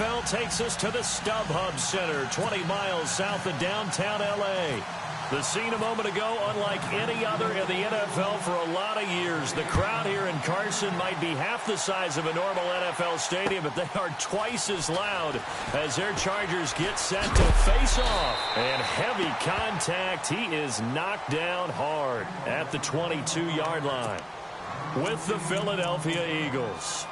NFL takes us to the StubHub Center, 20 miles south of downtown L.A. The scene a moment ago, unlike any other in the NFL for a lot of years. The crowd here in Carson might be half the size of a normal NFL stadium, but they are twice as loud as their Chargers get set to face off. And heavy contact. He is knocked down hard at the 22-yard line with the Philadelphia Eagles.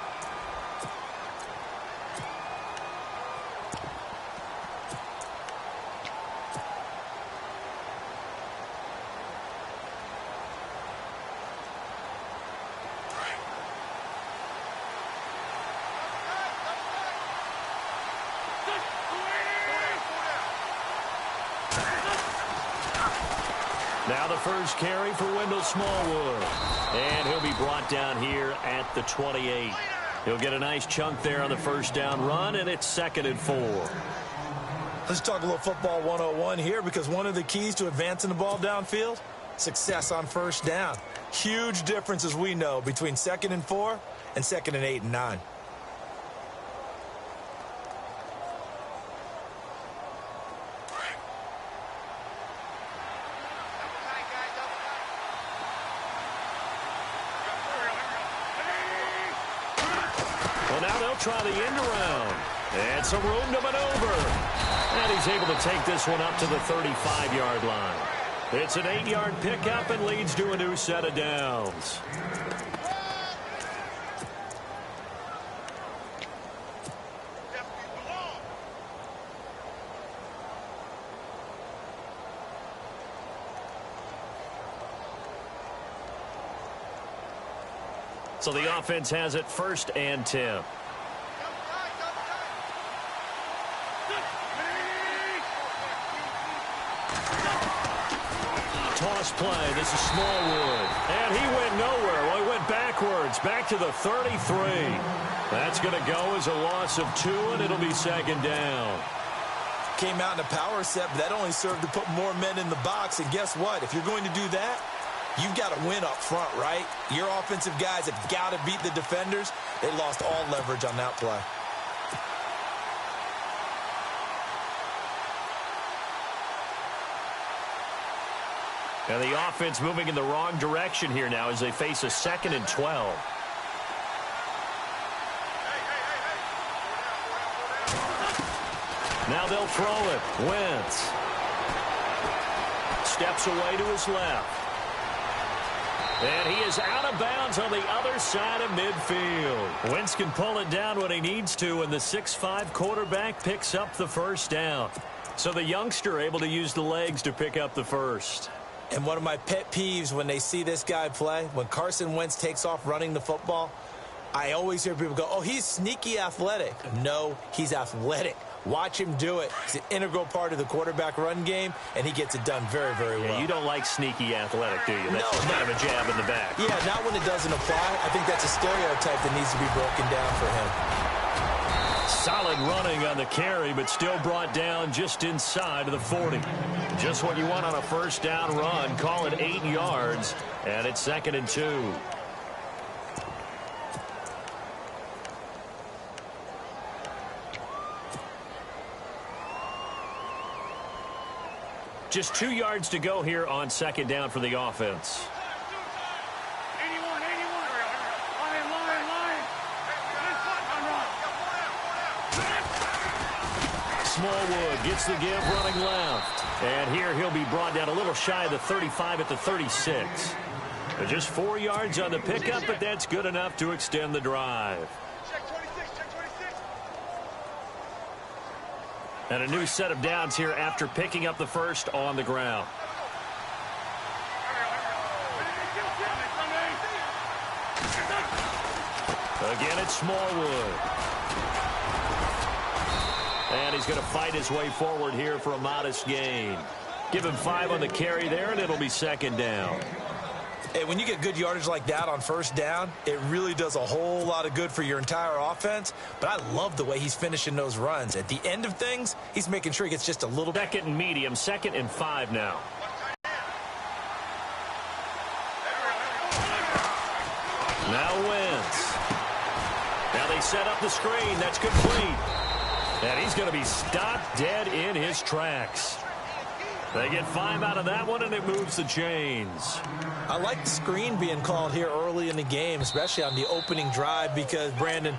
Now the first carry for Wendell Smallwood. And he'll be brought down here at the 28. He'll get a nice chunk there on the first down run, and it's 2nd and 4. Let's talk a little football 101 here, because one of the keys to advancing the ball downfield, success on first down. Huge difference, as we know, between 2nd and 4 and 2nd and 8 and 9. Try the end around. And some room to maneuver. And he's able to take this one up to the 35-yard line. It's an 8-yard pickup and leads to a new set of downs. So the offense has it 1st and 10. Toss play. This is Smallwood. And he went nowhere. Well, he went backwards. Back to the 33. That's going to go as a loss of 2, and it'll be 2nd down. Came out in a power set, but that only served to put more men in the box. And guess what? If you're going to do that, you've got to win up front, right? Your offensive guys have got to beat the defenders. They lost all leverage on that play. And the offense moving in the wrong direction here now as they face a 2nd and 12. Now they'll throw it. Wentz steps away to his left. And he is out of bounds on the other side of midfield. Wentz can pull it down when he needs to, and the 6'5" quarterback picks up the first down. So the youngster able to use the legs to pick up the first. And one of my pet peeves when they see this guy play, when Carson Wentz takes off running the football, I always hear people go, oh, he's sneaky athletic. No, he's athletic. Watch him do it. It's an integral part of the quarterback run game, and he gets it done very, very well. You don't like sneaky athletic, do you? That's kind of a jab in the back. Yeah, not when it doesn't apply. I think that's a stereotype that needs to be broken down for him. Solid running on the carry, but still brought down just inside of the 40. Just what you want on a first down run. Call it 8 yards, and it's 2nd and 2. Just 2 yards to go here on 2nd down for the offense. Smallwood gets the give running left. And here he'll be brought down a little shy of the 35 at the 36. Just 4 yards on the pickup, but that's good enough to extend the drive. And a new set of downs here after picking up the first on the ground. Again, it's Smallwood. And he's going to fight his way forward here for a modest gain. Give him 5 on the carry there, and it'll be 2nd down. Hey, when you get good yardage like that on first down, it really does a whole lot of good for your entire offense. But I love the way he's finishing those runs. At the end of things, he's making sure he gets just a little... 2nd and medium, 2nd and 5 now. Now Wentz. Now they set up the screen. That's complete. And he's going to be stopped dead in his tracks. They get 5 out of that one, and it moves the chains. I like the screen being called here early in the game, especially on the opening drive, because, Brandon,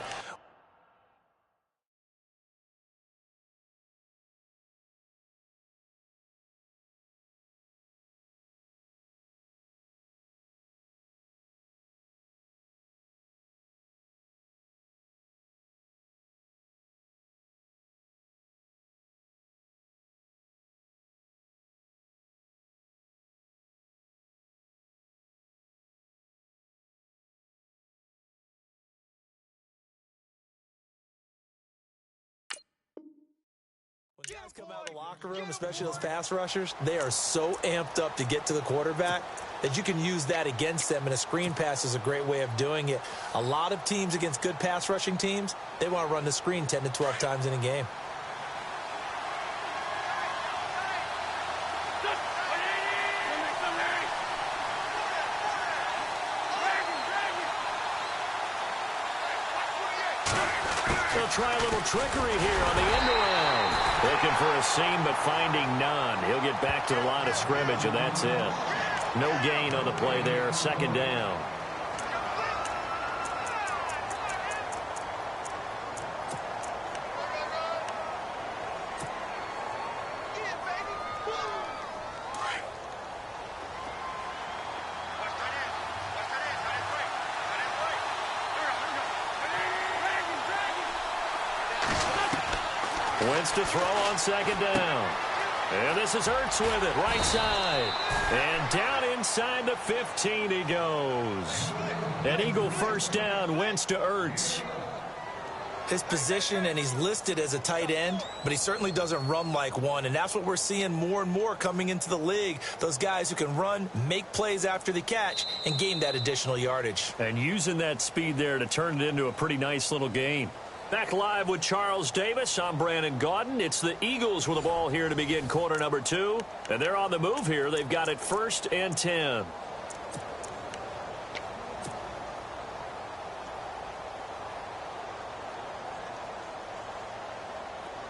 when guys come out of the locker room, especially those pass rushers, they are so amped up to get to the quarterback that you can use that against them, and a screen pass is a great way of doing it. A lot of teams against good pass rushing teams, they want to run the screen 10 to 12 times in a game. They'll try a little trickery here on the end around. Looking for a seam, but finding none. He'll get back to the line of scrimmage, and that's it. No gain on the play there. Second down. Wentz to throw on second down. And this is Ertz with it, right side. And down inside the 15 he goes. An Eagle first down, Wentz to Ertz. His position, and he's listed as a tight end, but he certainly doesn't run like one, and that's what we're seeing more and more coming into the league. Those guys who can run, make plays after the catch, and gain that additional yardage. And using that speed there to turn it into a pretty nice little gain. Back live with Charles Davis. I'm Brandon Gaudin. It's the Eagles with the ball here to begin quarter number 2. And they're on the move here. They've got it 1st and 10.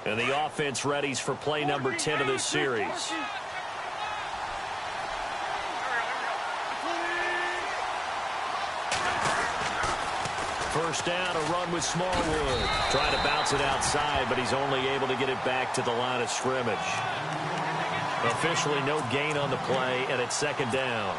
And the offense readies for play number 10 of this series. First down, a run with Smallwood. Trying to bounce it outside, but he's only able to get it back to the line of scrimmage. Officially no gain on the play, and it's second down.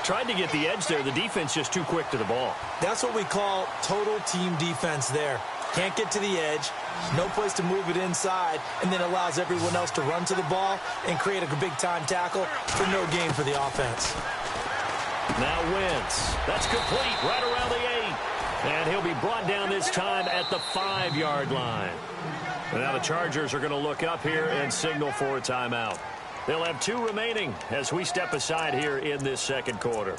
Tried to get the edge there. The defense just too quick to the ball. That's what we call total team defense there. Can't get to the edge, no place to move it inside, and then allows everyone else to run to the ball and create a big-time tackle for no gain for the offense. Now Wentz. That's complete right around the 8. And he'll be brought down this time at the 5-yard line. And now the Chargers are going to look up here and signal for a timeout. They'll have 2 remaining as we step aside here in this second quarter.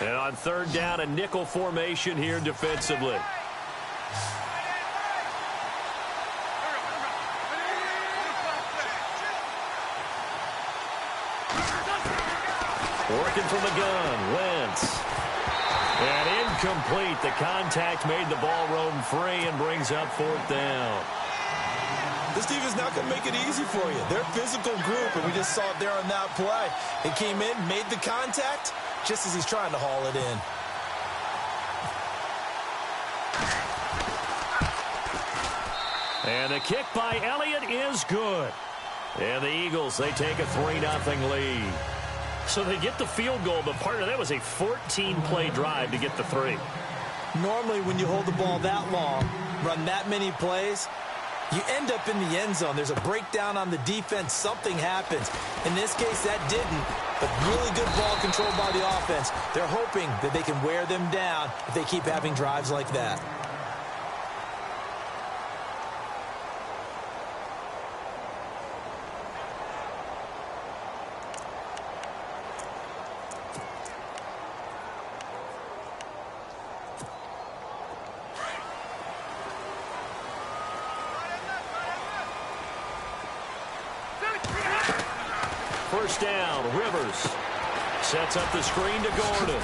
And on third down, a nickel formation here defensively. Working from the gun, Wentz. And incomplete. The contact made the ball roam free and brings up 4th down. This team is not going to make it easy for you. They're a physical group, and we just saw it there on that play. They came in, made the contact, just as he's trying to haul it in. And the kick by Elliott is good. And the Eagles, they take a 3-0 lead. So they get the field goal, but part of that was a 14-play drive to get the 3. Normally, when you hold the ball that long, run that many plays, you end up in the end zone. There's a breakdown on the defense. Something happens. In this case, that didn't, but really good ball control by the offense. They're hoping that they can wear them down if they keep having drives like that. first down. Rivers sets up the screen to Gordon.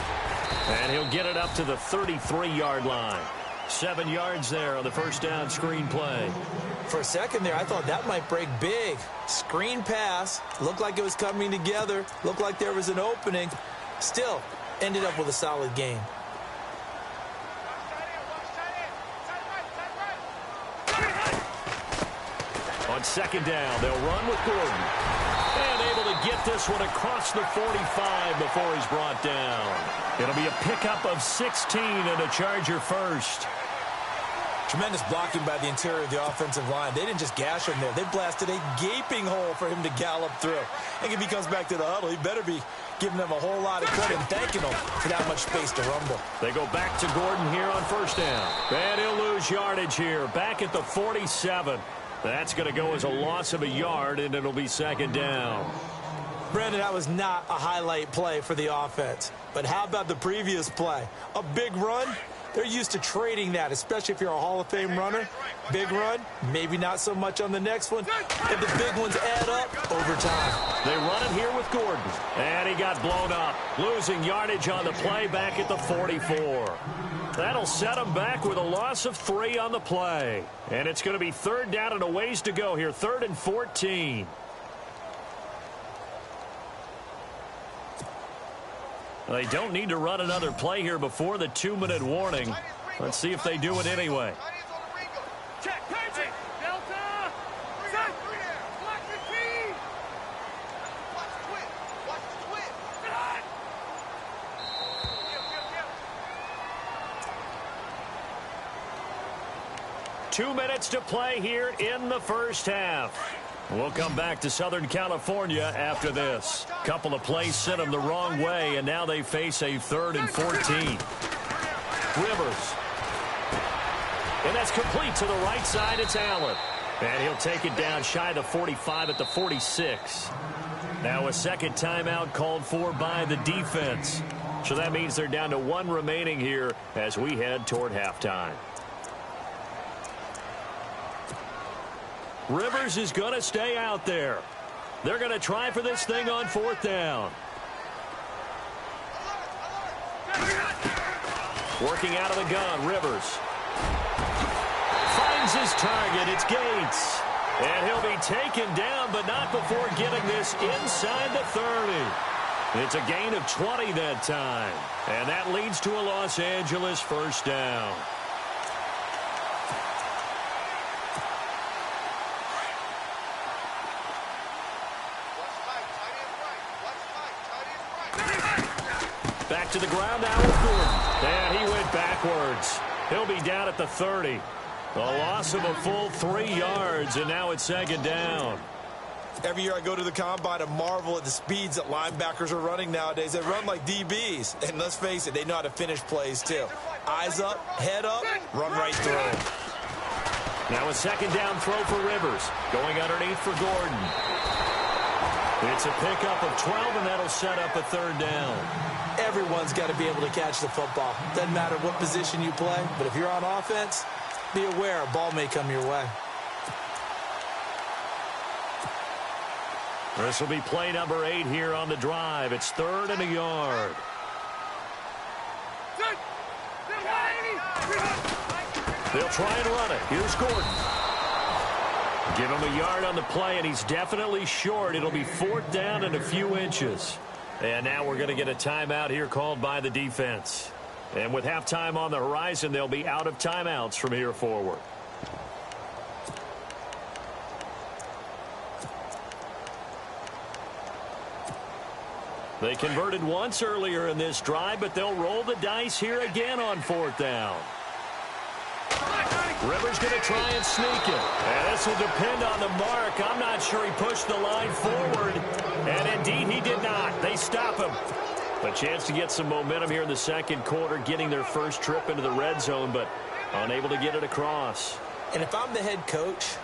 And he'll get it up to the 33-yard line. 7 yards there on the first down screen play. For a second there, I thought that might break big. Screen pass. Looked like it was coming together. Looked like there was an opening. Still, ended up with a solid game. On second down, they'll run with Gordon. And able to get this one across the 45 before he's brought down. It'll be a pickup of 16 and a Charger first. Tremendous blocking by the interior of the offensive line. They didn't just gash him there. They blasted a gaping hole for him to gallop through. And if he comes back to the huddle, he better be giving them a whole lot of credit and thanking them for that much space to rumble. They go back to Gordon here on first down. And he'll lose yardage here. Back at the 47. That's going to go as a loss of a yard, and it'll be second down. Brandon, that was not a highlight play for the offense. But how about the previous play? A big run? They're used to trading that, especially if you're a Hall of Fame runner. Big run, maybe not so much on the next one, but the big ones add up over time. They run it here with Gordon, and he got blown up, losing yardage on the play back at the 44. That'll set him back with a loss of 3 on the play. And it's going to be third down and a ways to go here, 3rd and 14. They don't need to run another play here before the 2-minute warning. Let's see if they do it anyway. Check, Delta, set, watch the team. Watch the twin. 2 minutes to play here in the first half. We'll come back to Southern California after this. Couple of plays sent them the wrong way, and now they face a 3rd and 14. Rivers. And that's complete to the right side. It's Allen. And he'll take it down shy of the 45 at the 46. Now a second timeout called for by the defense. So that means they're down to 1 remaining here as we head toward halftime. Rivers is going to stay out there. They're going to try for this thing on 4th down. Working out of the gun, Rivers. Finds his target. It's Gates. And he'll be taken down, but not before getting this inside the 30. It's a gain of 20 that time. And that leads to a Los Angeles first down. Back to the ground now with Gordon. And he went backwards. He'll be down at the 30. A loss of a full 3 yards, and now it's second down. Every year I go to the combine and marvel at the speeds that linebackers are running nowadays. They run like DBs. And let's face it, they know how to finish plays too. Eyes up, head up, run right through them. Now a second down throw for Rivers. Going underneath for Gordon. It's a pickup of 12, and that'll set up a 3rd down. Everyone's got to be able to catch the football. Doesn't matter what position you play, but if you're on offense, be aware a ball may come your way. This will be play number 8 here on the drive. It's 3rd and a yard. They'll try and run it. Here's Gordon. Give him a yard on the play, and he's definitely short. It'll be 4th down and a few inches. And now we're going to get a timeout here called by the defense. And with halftime on the horizon, they'll be out of timeouts from here forward. They converted once earlier in this drive, but they'll roll the dice here again on 4th down. Rivers going to try and sneak it. And this will depend on the mark. I'm not sure he pushed the line forward. And indeed, he did not. They stop him. A chance to get some momentum here in the second quarter, getting their first trip into the red zone, but unable to get it across. And if I'm the head coach,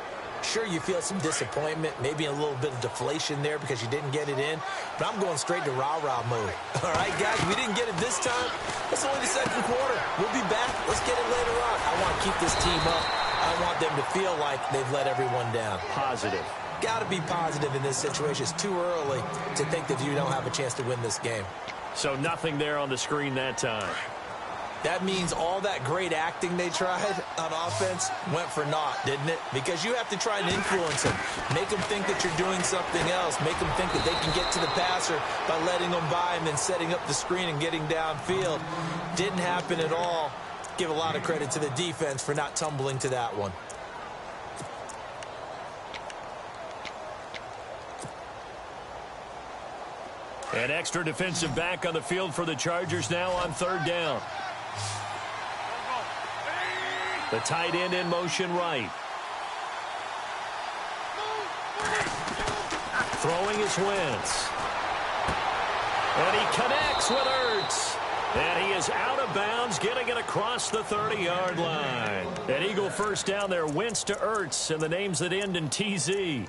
sure, you feel some disappointment, maybe a little bit of deflation there because you didn't get it in. But I'm going straight to rah-rah mode. All right, guys, we didn't get it this time. It's only the second quarter. We'll be back. Let's get it later on. I want to keep this team up. I want them to feel like they've let everyone down. Positive. got to be positive in this situation. It's too early to think that you don't have a chance to win this game. So nothing there on the screen that time. That means all that great acting they tried on offense went for naught, didn't it? Because you have to try and influence them. Make them think that you're doing something else. Make them think that they can get to the passer by letting them by and then setting up the screen and getting downfield. Didn't happen at all. Give a lot of credit to the defense for not tumbling to that one. An extra defensive back on the field for the Chargers now on third down. The tight end in motion right. Throwing is Wentz. And he connects with Ertz. And he is out of bounds, getting it across the 30-yard line. An Eagle first down there, Wentz to Ertz, and the names that end in TZ.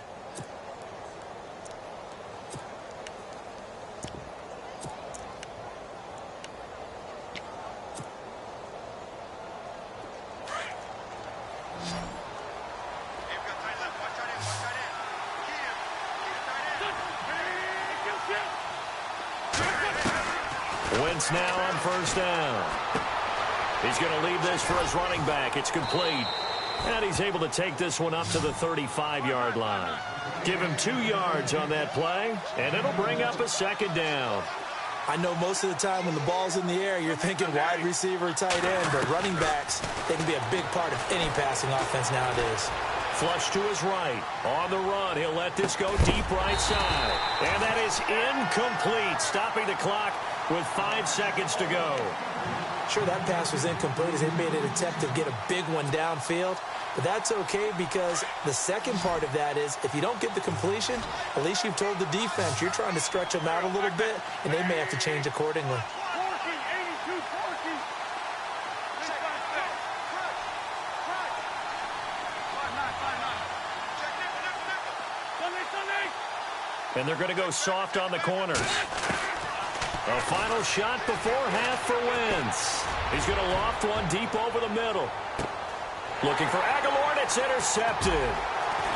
Wentz now on first down. He's going to leave this for his running back. It's complete. And he's able to take this one up to the 35-yard line. Give him 2 yards on that play, and it'll bring up a second down. I know most of the time when the ball's in the air, you're thinking wide receiver, tight end, but running backs, they can be a big part of any passing offense nowadays. Flush to his right. On the run, he'll let this go deep right side. And that is incomplete, stopping the clock with 5 seconds to go. Sure, that pass was incomplete as they made an attempt to get a big one downfield. But that's okay because the second part of that is if you don't get the completion, at least you've told the defense you're trying to stretch them out a little bit, and they may have to change accordingly. And they're going to go soft on the corners. A final shot before half for Wentz. He's going to loft one deep over the middle. Looking for Aguilar, and it's intercepted.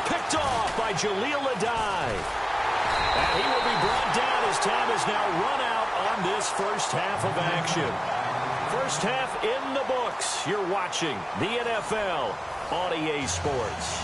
Picked off by Jaleel Adai. And he will be brought down as time is now run out on this first half of action. First half in the books. You're watching the NFL on EA Sports.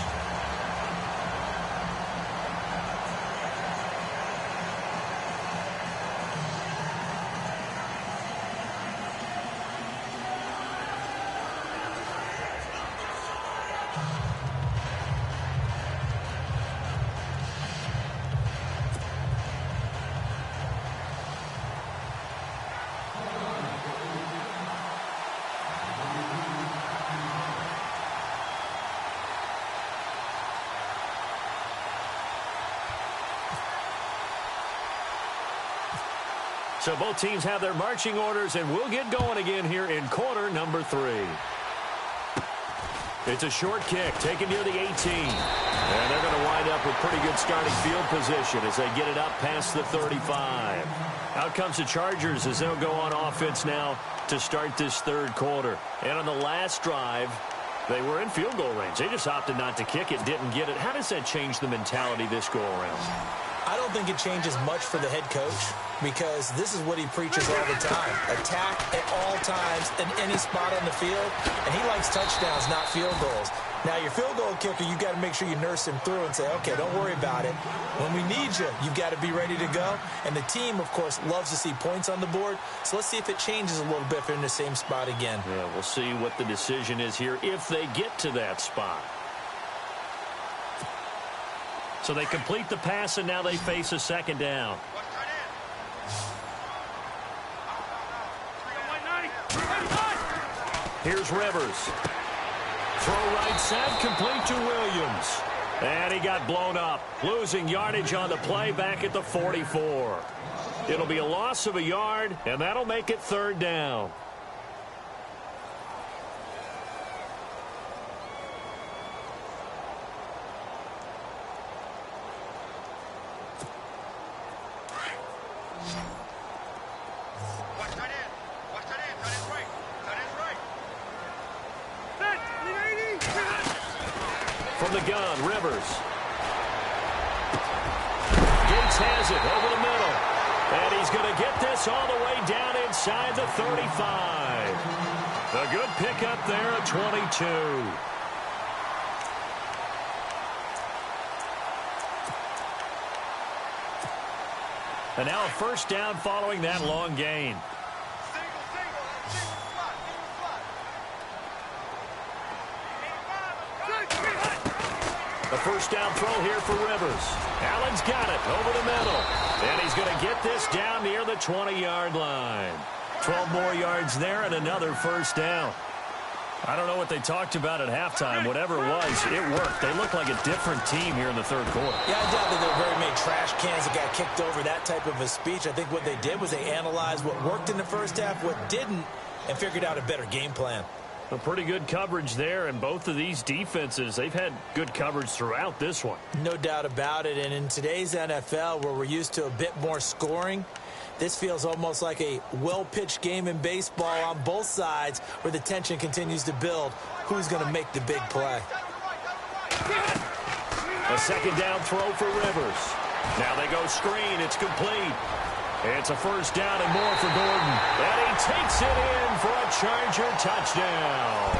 So both teams have their marching orders, and we'll get going again here in quarter number 3. It's a short kick taken near the 18. And they're going to wind up with pretty good starting field position as they get it up past the 35. Out comes the Chargers as they'll go on offense now to start this third quarter. And on the last drive, they were in field goal range. They just opted not to kick it, didn't get it. How does that change the mentality this go-around? I don't think it changes much for the head coach because this is what he preaches all the time. Attack at all times in any spot on the field, and he likes touchdowns, not field goals. Now, your field goal kicker, you've got to make sure you nurse him through and say, okay, don't worry about it. When we need you, you've got to be ready to go. And the team, of course, loves to see points on the board. So let's see if it changes a little bit if they're in the same spot again. Yeah, we'll see what the decision is here if they get to that spot. So they complete the pass, and now they face a second down. Here's Rivers. Throw right side, complete to Williams. And he got blown up, losing yardage on the play back at the 44. It'll be a loss of a yard, and that'll make it third down. From the gun, Rivers. has it over the middle. And he's going to get this all the way down inside the 35. A good pickup there at 22. And now a first down following that long gain. The first down throw here for Rivers. Allen's got it over the middle. And he's going to get this down near the 20-yard line. 12 more yards there and another first down. I don't know what they talked about at halftime. Whatever it was, it worked. They look like a different team here in the third quarter. Yeah, I doubt that there were very many trash cans that got kicked over, that type of a speech. I think what they did was they analyzed what worked in the first half, what didn't, and figured out a better game plan. A pretty good coverage there, and both of these defenses, they've had good coverage throughout this one. No doubt about it, and in today's NFL, where we're used to a bit more scoring, this feels almost like a well-pitched game in baseball on both sides where the tension continues to build. Who's going to make the big play? A second down throw for Rivers. Now they go screen. It's complete. It's a first down and more for Gordon. And he takes it in for a Charger touchdown.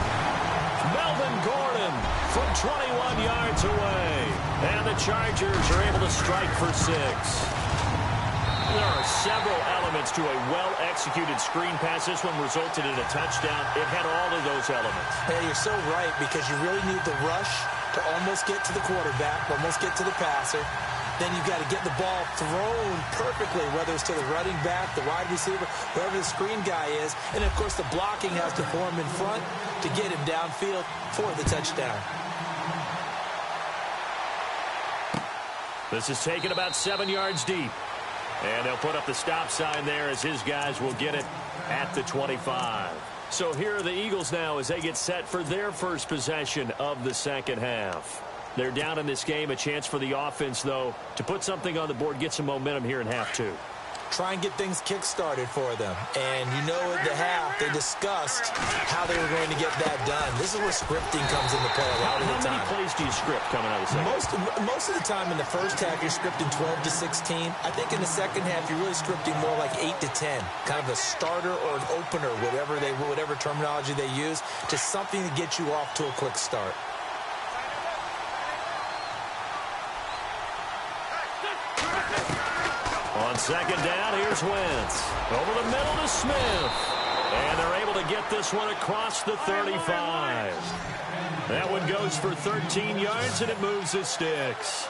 Melvin Gordon from 21 yards away. And the Chargers are able to strike for 6. There are several elements to a well-executed screen pass. This one resulted in a touchdown. It had all of those elements. Yeah, you're so right, because you really need the rush to almost get to the quarterback, almost get to the passer. Then you've got to get the ball thrown perfectly, whether it's to the running back, the wide receiver, whoever the screen guy is. And, of course, the blocking has to form in front to get him downfield for the touchdown. This is taken about 7 yards deep. And they'll put up the stop sign there as his guys will get it at the 25. So here are the Eagles now as they get set for their first possession of the second half. They're down in this game. A chance for the offense, though, to put something on the board, get some momentum here in half two. Try and get things kick-started for them. And you know at the half, they discussed how they were going to get that done. This is where scripting comes into play a lot of the time. How many plays do you script coming out of the second? Most of the time in the first half, you're scripting 12 to 16. I think in the second half, you're really scripting more like 8 to 10. Kind of a starter or an opener, whatever terminology they use, just something to get you off to a quick start. On second down, here's Wentz. Over the middle to Smith. And they're able to get this one across the 35. That one goes for 13 yards, and it moves the sticks.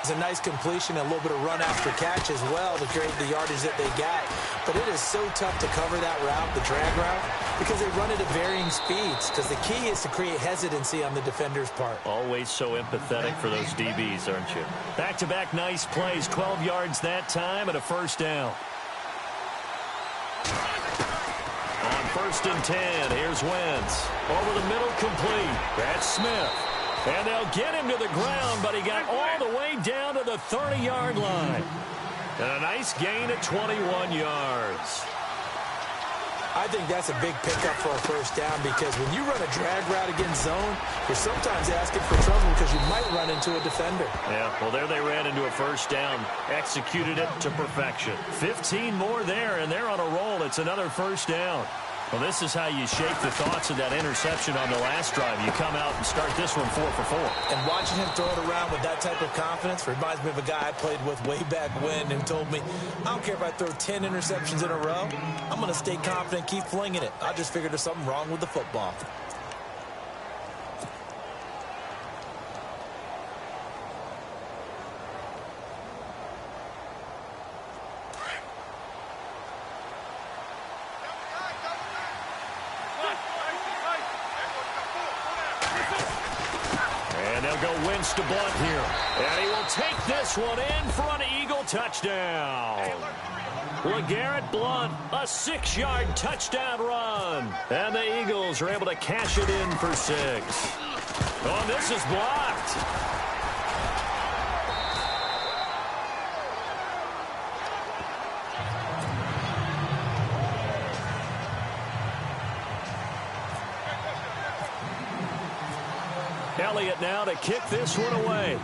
It's a nice completion, a little bit of run after catch as well to create the yardage that they got. But it is so tough to cover that route, the drag route, because they run it at varying speeds. Because the key is to create hesitancy on the defender's part. Always so empathetic for those DBs, aren't you? Back-to-back nice plays, 12 yards that time, and a first down. On first and 10, here's Wentz. Over the middle, complete. That's Smith. And they'll get him to the ground, but he got all the way down to the 30-yard line. And a nice gain at 21 yards. I think that's a big pickup for a first down, because when you run a drag route against zone, you're sometimes asking for trouble because you might run into a defender. Yeah, well, there they ran into a first down, executed it to perfection. 15 more there, and they're on a roll. It's another first down. Well, this is how you shape the thoughts of that interception on the last drive. You come out and start this one 4 for 4. And watching him throw it around with that type of confidence reminds me of a guy I played with way back when and told me, I don't care if I throw 10 interceptions in a row. I'm going to stay confident, keep flinging it. I just figured there's something wrong with the football. To Blunt here. And he will take this one in for an Eagle touchdown. LeGarrette Blunt, a 6-yard touchdown run. And the Eagles are able to cash it in for 6. Oh, this is blocked. Elliott now to kick this one away.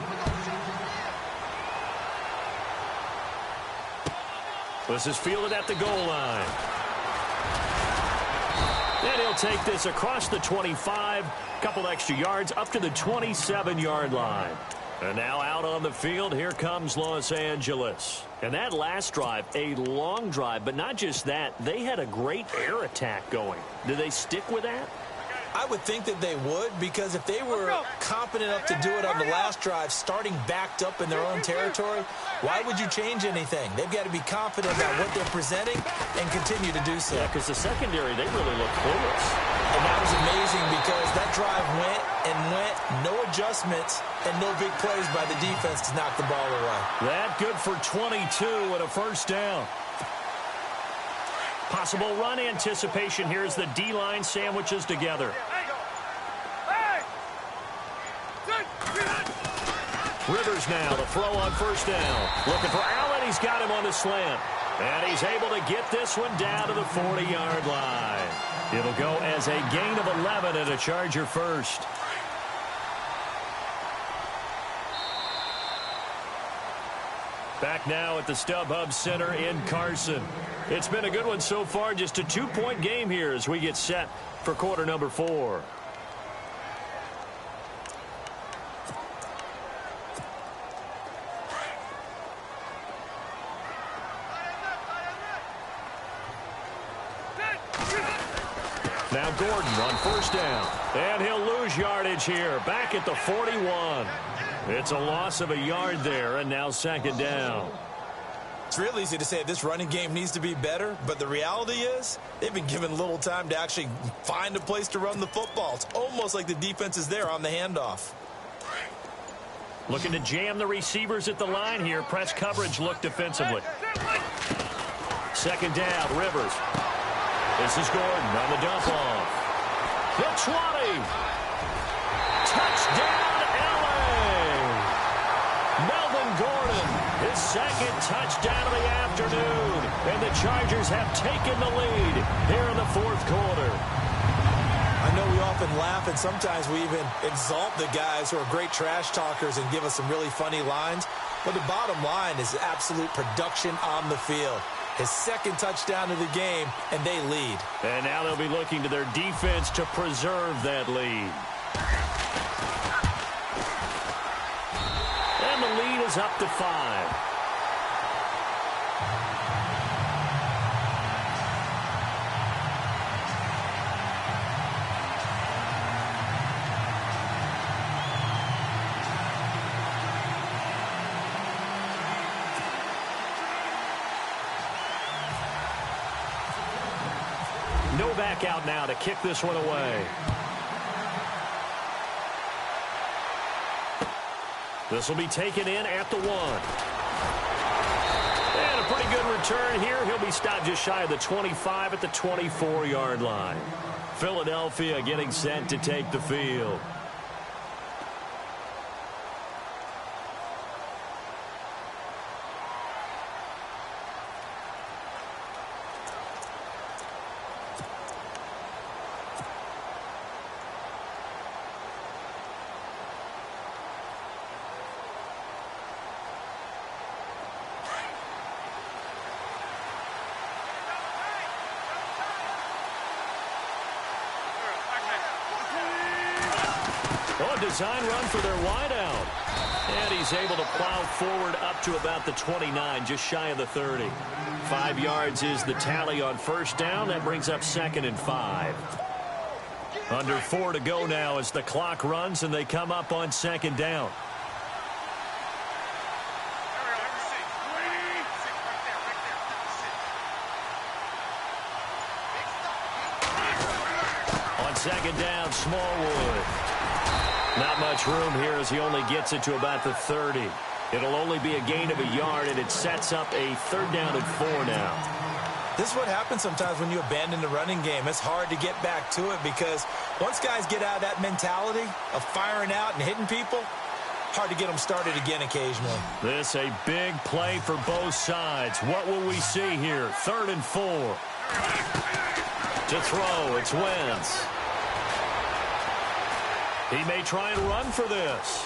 This is fielded at the goal line. And he'll take this across the 25, couple extra yards up to the 27-yard line. And now out on the field, here comes Los Angeles. And that last drive, a long drive, but not just that, they had a great air attack going. Do they stick with that? I would think that they would, because if they were competent enough to do it on the last drive, starting backed up in their own territory, why would you change anything? They've got to be confident about what they're presenting and continue to do so. Yeah, because the secondary, they really look clueless. And that was amazing because that drive went and went, no adjustments, and no big plays by the defense to knock the ball away. That good for 22 and a first down. Possible run anticipation here as the D-line sandwiches together. Rivers now, the throw on first down. Looking for Allen. He's got him on the slant. And he's able to get this one down to the 40-yard line. It'll go as a gain of 11 and a Charger first. Back now at the StubHub Center in Carson. It's been a good one so far. Just a 2-point game here as we get set for quarter number 4. Now Gordon on first down. And he'll lose yardage here. Back at the 41. It's a loss of a yard there, and now second down. It's real easy to say this running game needs to be better, but the reality is they've been given little time to actually find a place to run the football. It's almost like the defense is there on the handoff. Looking to jam the receivers at the line here. Press coverage look defensively. Second down, Rivers. This is Gordon on the dump off. The 20. Touchdown, LA. Melvin Gordon, his second touchdown of the afternoon. And the Chargers have taken the lead here in the fourth quarter. I know we often laugh, and sometimes we even exalt the guys who are great trash talkers and give us some really funny lines. But the bottom line is absolute production on the field. His second touchdown of the game, and they lead. And now they'll be looking to their defense to preserve that lead. And the lead is up to 5. Novak out now to kick this one away. This will be taken in at the 1. And a pretty good return here. He'll be stopped just shy of the 25 at the 24-yard line. Philadelphia getting set to take the field. Oh, design run for their wideout. And he's able to plow forward up to about the 29, just shy of the 30. 5 yards is the tally on first down. That brings up second and 5. Under 4 to go now as the clock runs and they come up on second down. On second down, Smallwood. Not much room here as he only gets it to about the 30. It'll only be a gain of a yard, and it sets up a third down and 4 now. This is what happens sometimes when you abandon the running game. It's hard to get back to it because once guys get out of that mentality of firing out and hitting people, hard to get them started again occasionally. This a big play for both sides. What will we see here? Third and 4. To throw, it's Wentz. He may try and run for this.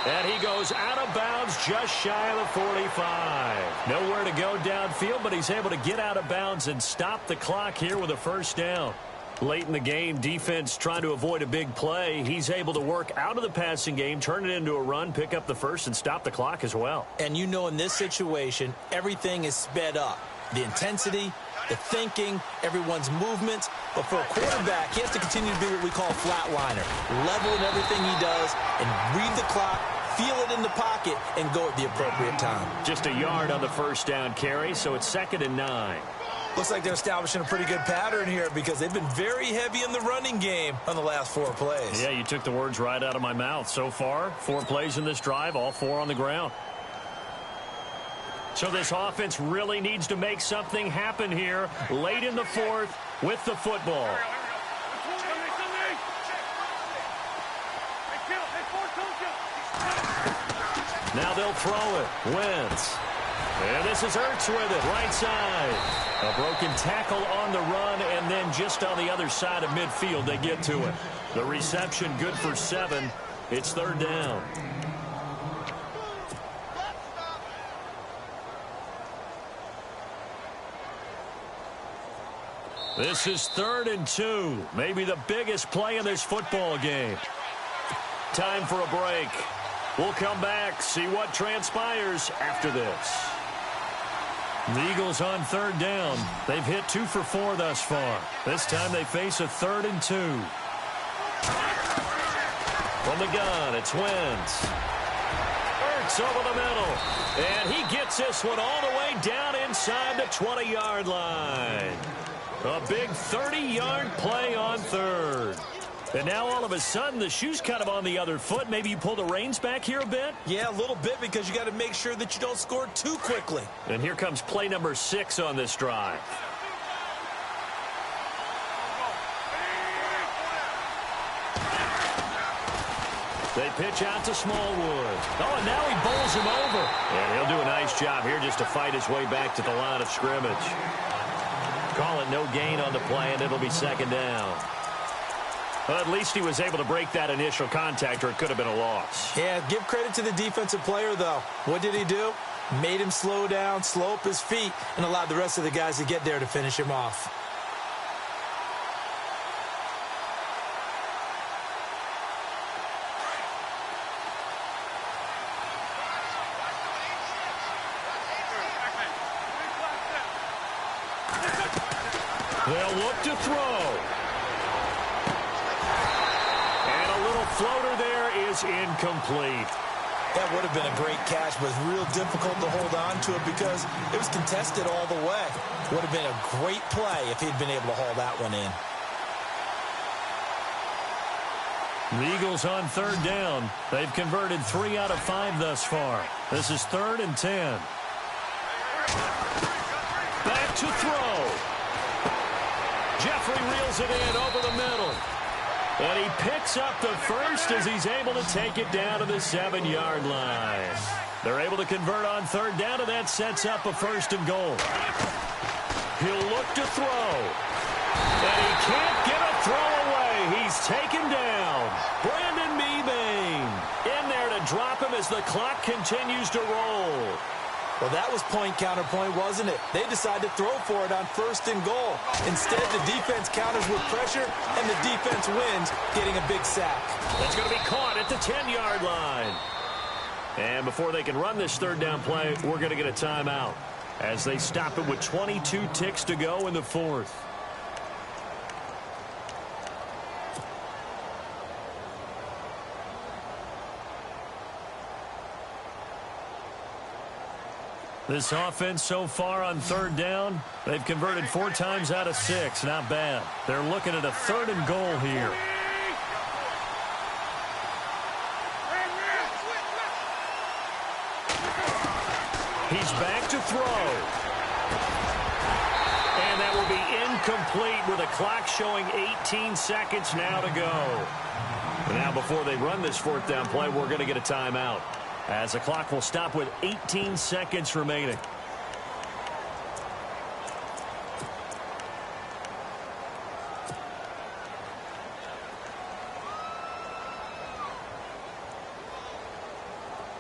And he goes out of bounds just shy of the 45. Nowhere to go downfield, but he's able to get out of bounds and stop the clock here with a first down. Late in the game, defense trying to avoid a big play. He's able to work out of the passing game, turn it into a run, pick up the first, and stop the clock as well. And you know in this situation, everything is sped up. The intensity, the thinking, everyone's movements. But for a quarterback, he has to continue to be what we call a flatliner. Level in everything he does and read the clock, feel it in the pocket, and go at the appropriate time. Just a yard on the first down carry, so it's 2nd and 9. Looks like they're establishing a pretty good pattern here because they've been very heavy in the running game on the last 4 plays. Yeah, you took the words right out of my mouth. So far, 4 plays in this drive, all 4 on the ground. So this offense really needs to make something happen here late in the 4th with the football. Now they'll throw it. Wentz. And this is Ertz with it, right side. A broken tackle on the run, and then just on the other side of midfield, they get to it. The reception good for 7. It's 3rd down. This is 3rd and 2. Maybe the biggest play in this football game. Time for a break. We'll come back, see what transpires after this. The Eagles on 3rd down. They've hit 2 for 4 thus far. This time they face a 3rd and 2. From the gun, it's Wentz. Ertz over the middle. And he gets this one all the way down inside the 20-yard line. A big 30-yard play on 3rd. And now all of a sudden the shoe's kind of on the other foot. Maybe you pull the reins back here a bit? Yeah, a little bit because you got to make sure that you don't score too quickly. And here comes play number 6 on this drive. They pitch out to Smallwood. Oh, and now he bowls him over. And he'll do a nice job here just to fight his way back to the line of scrimmage. Call it no gain on the play, and it'll be 2nd down. Well, at least he was able to break that initial contact, or it could have been a loss. Yeah, give credit to the defensive player, though. What did he do? Made him slow down, slow up his feet, and allowed the rest of the guys to get there to finish him off. They'll look to throw. Floater there is incomplete. That would have been a great catch, but it's real difficult to hold on to it because it was contested all the way. Would have been a great play if he'd been able to haul that one in. The Eagles on 3rd down. They've converted 3 out of 5 thus far. This is 3rd and 10. Back to throw. Jeffrey reels it in over the middle. And he picks up the first as he's able to take it down to the 7-yard line. They're able to convert on 3rd down, and that sets up a 1st and goal. He'll look to throw. And he can't get a throw away. He's taken down. Brandon Mebane in there to drop him as the clock continues to roll. Well, that was point-counterpoint, wasn't it? They decided to throw for it on 1st and goal. Instead, the defense counters with pressure, and the defense wins, getting a big sack. That's going to be caught at the 10-yard line. And before they can run this 3rd down play, we're going to get a timeout as they stop it with 22 ticks to go in the 4th. This offense so far on 3rd down, they've converted 4 times out of 6. Not bad. They're looking at a 3rd and goal here. He's back to throw. And that will be incomplete with a clock showing 18 seconds now to go. Now before they run this 4th down play, we're going to get a timeout, as the clock will stop with 18 seconds remaining.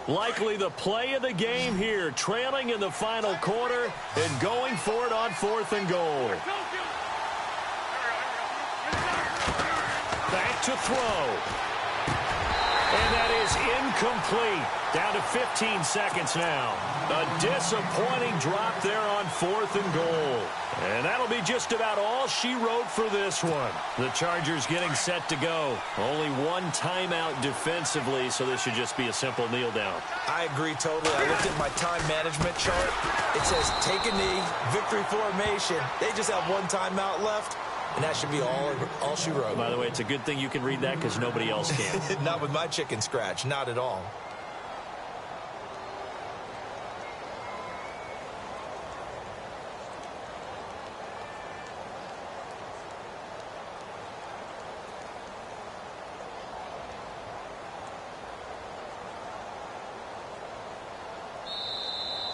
Likely the play of the game here, trailing in the final quarter and going for it on 4th and goal. Back to throw. And that is incomplete. Down to 15 seconds now. A disappointing drop there on 4th and goal. And that'll be just about all she wrote for this one. The Chargers getting set to go. Only one timeout defensively, so this should just be a simple kneel down. I agree totally. I looked at my time management chart. It says take a knee, victory formation. They just have one timeout left. And that should be all she wrote. By the way, it's a good thing you can read that because nobody else can. Not with my chicken scratch. Not at all.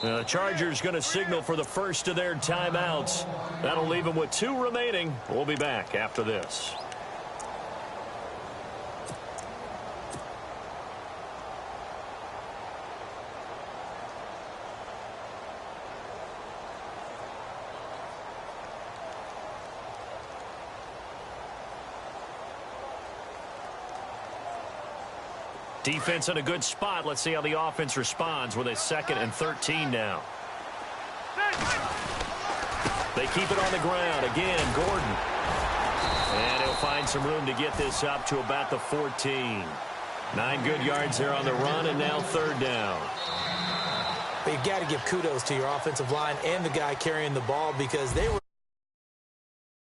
The Chargers going to signal for the first of their timeouts. That'll leave them with 2 remaining. We'll be back after this. Defense in a good spot. Let's see how the offense responds with a 2nd and 13 now. They keep it on the ground. Again, Gordon. And he'll find some room to get this up to about the 14. 9 good yards there on the run, and now 3rd down. But you got to give kudos to your offensive line and the guy carrying the ball because they were